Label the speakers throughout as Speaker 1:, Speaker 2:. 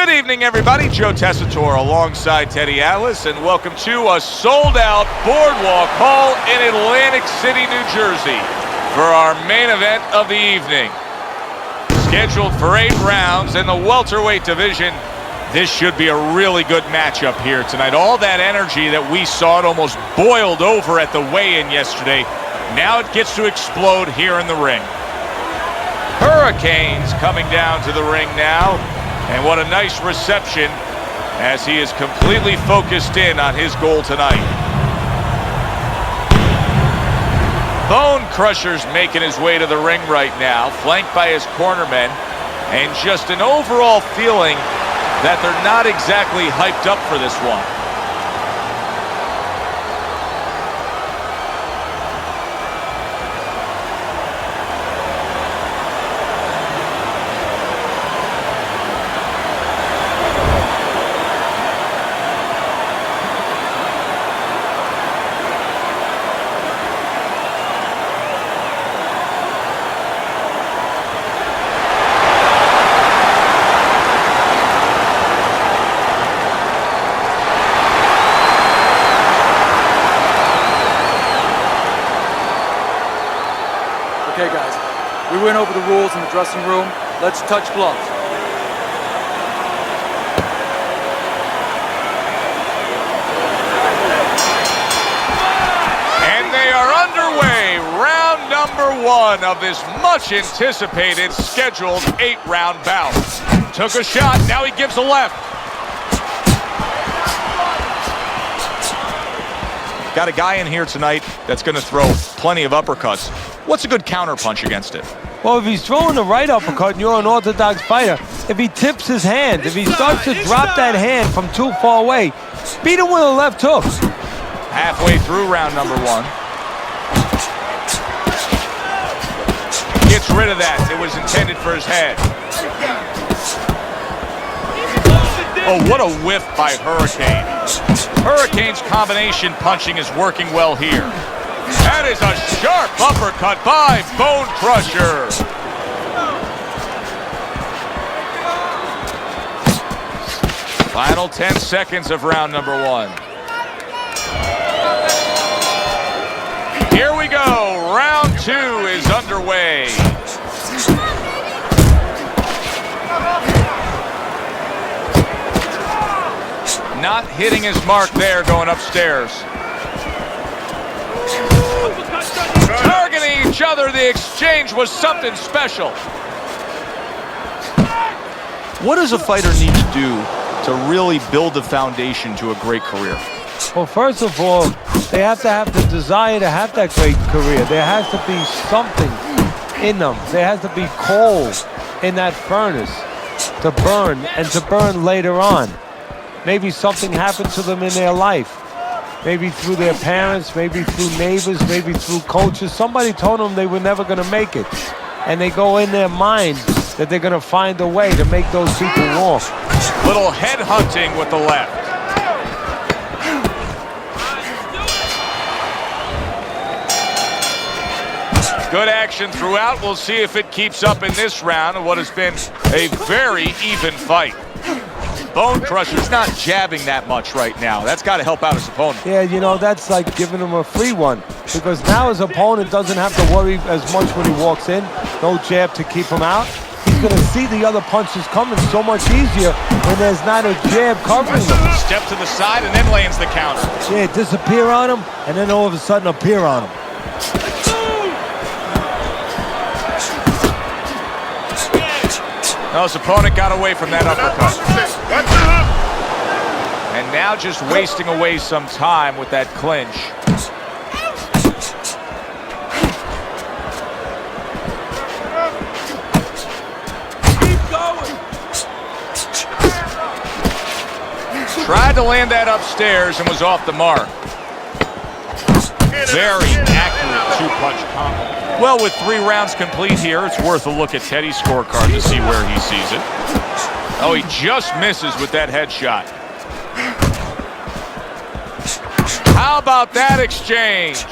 Speaker 1: Good evening, everybody. Joe Tessitore alongside Teddy Atlas, and welcome to a sold-out Boardwalk Hall in Atlantic City, New Jersey for our main event of the evening. Scheduled for 8 rounds in the welterweight division, this should be a really good matchup here tonight. All that energy that we saw, it almost boiled over at the weigh-in yesterday. Now it gets to explode here in the ring. Hurricanes coming down to the ring now. And what a nice reception as he is completely focused in on his goal tonight. Bone Crusher's making his way to the ring right now, flanked by his cornermen, and just an overall feeling that they're not exactly hyped up for this one.
Speaker 2: Okay, guys, we went over the rules in the dressing room. Let's touch gloves.
Speaker 1: And they are underway. Round number 1 of this much anticipated scheduled 8-round bout. Took a shot, now he gives a left. Got a guy in here tonight that's going to throw plenty of uppercuts. What's a good counter punch against it?
Speaker 3: Well, if he's throwing the right uppercut and you're an orthodox fighter, if he tips his hand, if he starts to drop that hand from too far away, beat him with a left hook.
Speaker 1: Halfway through round number 1. Gets rid of that. It was intended for his head. Oh, what a whiff by Hurricane. Hurricane's combination punching is working well here. That is a sharp uppercut by Bone Crusher. Final 10 seconds of round number 1. Here we go. Round 2 is underway. Not hitting his mark there going upstairs. Targeting each other, the exchange was something special. What does a fighter need to do to really build the foundation to a great career?
Speaker 3: Well, first of all, they have to have the desire to have that great career. There has to be something in them. There has to be coal in that furnace to burn, and to burn later on. Maybe something happened to them in their life. Maybe through their parents, maybe through neighbors, maybe through coaches. Somebody told them they were never going to make it. And they go in their mind that they're going to find a way to make those people walk.
Speaker 1: Little head hunting with the left. Good action throughout. We'll see if it keeps up in this round of what has been a very even fight. Bone Crusher's not jabbing that much right now. That's got to help out his opponent.
Speaker 3: Yeah, you know, that's like giving him a free one, because now his opponent doesn't have to worry as much when he walks in. No jab to keep him out. He's going to see the other punches coming so much easier when there's not a jab covering them.
Speaker 1: Step to the side and then lands the counter.
Speaker 3: Yeah, disappear on him and then all of a sudden appear on him.
Speaker 1: No, his opponent got away from that uppercut. And now just wasting away some time with that clinch.
Speaker 2: Keep going.
Speaker 1: Tried to land that upstairs and was off the mark. Very accurate 2-punch combo. Well, with 3 rounds complete here, it's worth a look at Teddy's scorecard to see where he sees it. Oh, he just misses with that headshot. How about that exchange?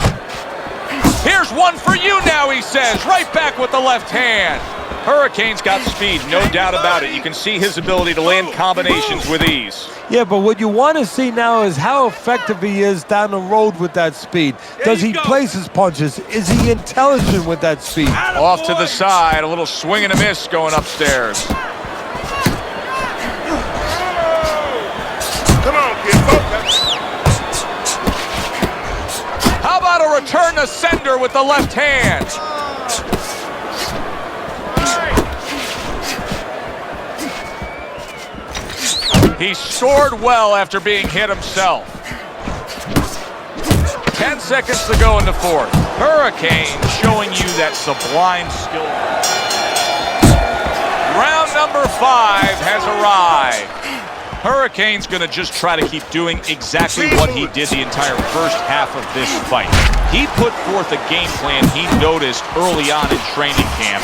Speaker 1: Here's one for you now, he says. Right back with the left hand. Hurricane's got speed, no doubt about it. You can see his ability to land combinations with ease.
Speaker 3: Yeah, but what you want to see now is how effective he is down the road with that speed. Does he place his punches? Is he intelligent with that speed?
Speaker 1: Off to the side, a little swing and a miss going upstairs.
Speaker 4: Come on, kid, focus.
Speaker 1: How about a return to sender with the left hand? He scored well after being hit himself. 10 seconds to go in the fourth. Hurricane showing you that sublime skill. Round number 5 has arrived. Hurricane's going to just try to keep doing exactly what he did the entire first half of this fight. He put forth a game plan he noticed early on in training camp,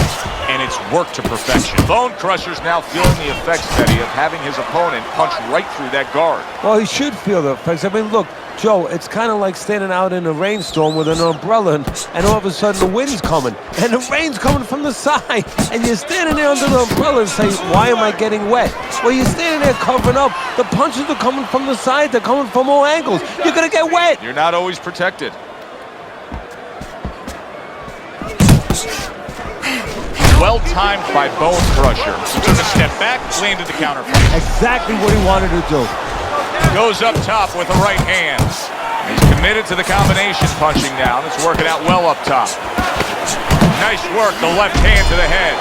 Speaker 1: and it's worked to perfection. Bone Crusher's now feeling the effects, Teddy, of having his opponent punch right through that guard.
Speaker 3: Well, he should feel the effects. I mean, look, Joe, it's kind of like standing out in a rainstorm with an umbrella, and all of a sudden the wind's coming, and the rain's coming from the side, and you're standing there under the umbrella and say, why am I getting wet? Well, you're standing there covering up. The punches are coming from the side. They're coming from all angles. You're going to get wet.
Speaker 1: You're not always protected. Well-timed by Bone Crusher. He took a step back, landed the counter punch.
Speaker 3: Exactly what he wanted to do.
Speaker 1: Goes up top with the right hand. He's committed to the combination punching now. It's working out well up top. Nice work, the left hand to the head.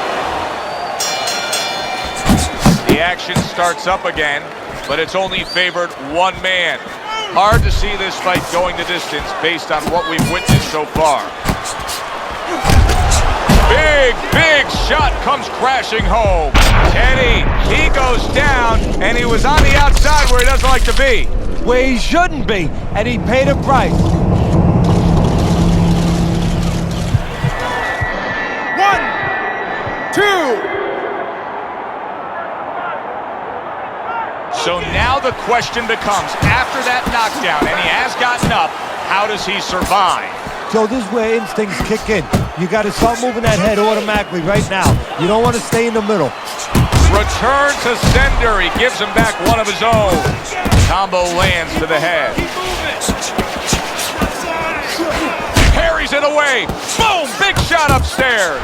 Speaker 1: The action starts up again, but it's only favored one man. Hard to see this fight going the distance based on what we've witnessed so far. Big shot comes crashing home. Teddy, he goes down, and he was on the outside where he doesn't like to be.
Speaker 3: Where he shouldn't be, and he paid a price.
Speaker 4: 1, 2.
Speaker 1: So now the question becomes, after that knockdown, and he has gotten up, how does he survive?
Speaker 3: So this is where instincts kick in. You got to start moving that head automatically right now. You don't want to stay in the middle.
Speaker 1: Return to sender. He gives him back one of his own. Combo lands to the head. Parries it away. Boom! Big shot upstairs.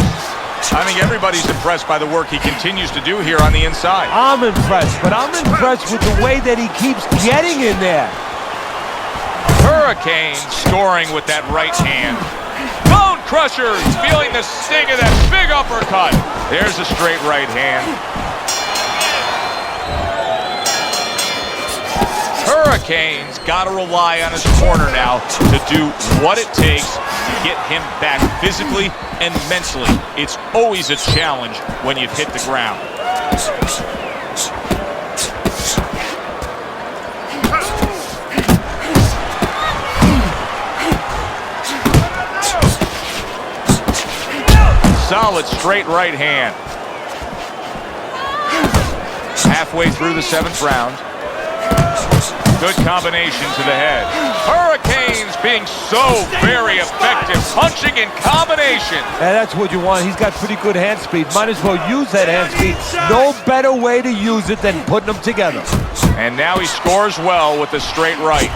Speaker 1: I think everybody's impressed by the work he continues to do here on the inside.
Speaker 3: I'm impressed, but I'm impressed with the way that he keeps getting in there.
Speaker 1: Hurricane scoring with that right hand. Bone Crusher feeling the sting of that big uppercut. There's a straight right hand. Hurricane's got to rely on his corner now to do what it takes to get him back physically and mentally. It's always a challenge when you've hit the ground. Solid straight right hand. Halfway through the 7th round. Good combination to the head. Hurricane's being so very effective, punching in combination.
Speaker 3: And that's what you want. He's got pretty good hand speed. Might as well use that hand speed. No better way to use it than putting them together.
Speaker 1: And now he scores well with the straight right.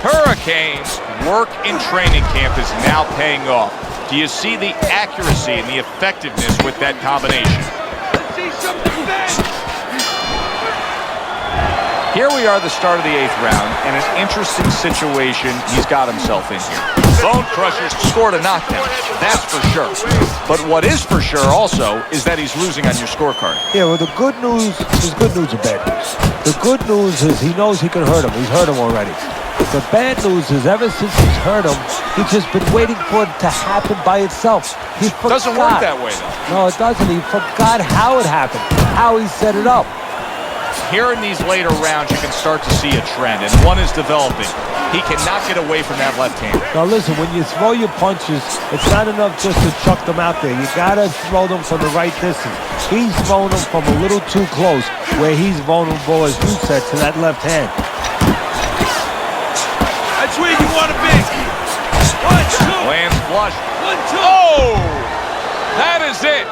Speaker 1: Hurricane's work in training camp is now paying off. Do you see the accuracy and the effectiveness with that combination? Here we are at the start of the 8th round, and an interesting situation he's got himself in here. Bone Crusher's scored a knockdown, that's for sure. But what is for sure also is that he's losing on your scorecard.
Speaker 3: Yeah, well, the good news is good news or bad news. The good news is he knows he can hurt him. He's hurt him already. The bad news is ever since he's hurt him, he's just been waiting for it to happen by itself. He forgot.
Speaker 1: Doesn't work that way, though.
Speaker 3: No, it doesn't. He forgot how it happened, how he set it up.
Speaker 1: Here in these later rounds, you can start to see a trend, and one is developing. He cannot get away from that left hand.
Speaker 3: Now listen, when you throw your punches, it's not enough just to chuck them out there. You gotta throw them from the right distance. He's throwing them from a little too close, where he's vulnerable, as you said, to that left hand.
Speaker 4: That's where you want to be. 1, 2.
Speaker 1: Lands flush.
Speaker 4: 1, 2.
Speaker 1: Oh! That is it.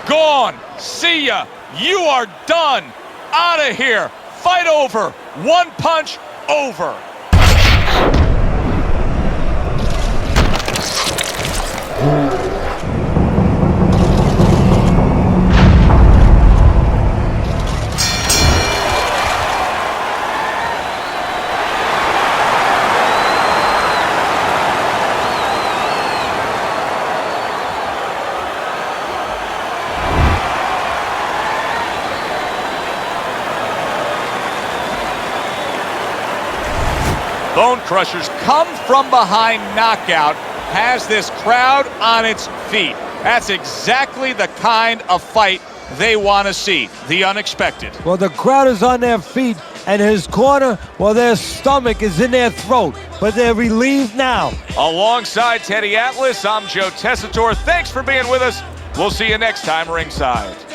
Speaker 1: Gone. See ya. You are done. Out of here. Fight over. One punch over. Bone Crushers come from behind knockout has this crowd on its feet. That's exactly the kind of fight they want to see, the unexpected.
Speaker 3: Well, the crowd is on their feet, and his corner, well, their stomach is in their throat, but they're relieved now.
Speaker 1: Alongside Teddy Atlas, I'm Joe Tessitore. Thanks for being with us. We'll see you next time ringside.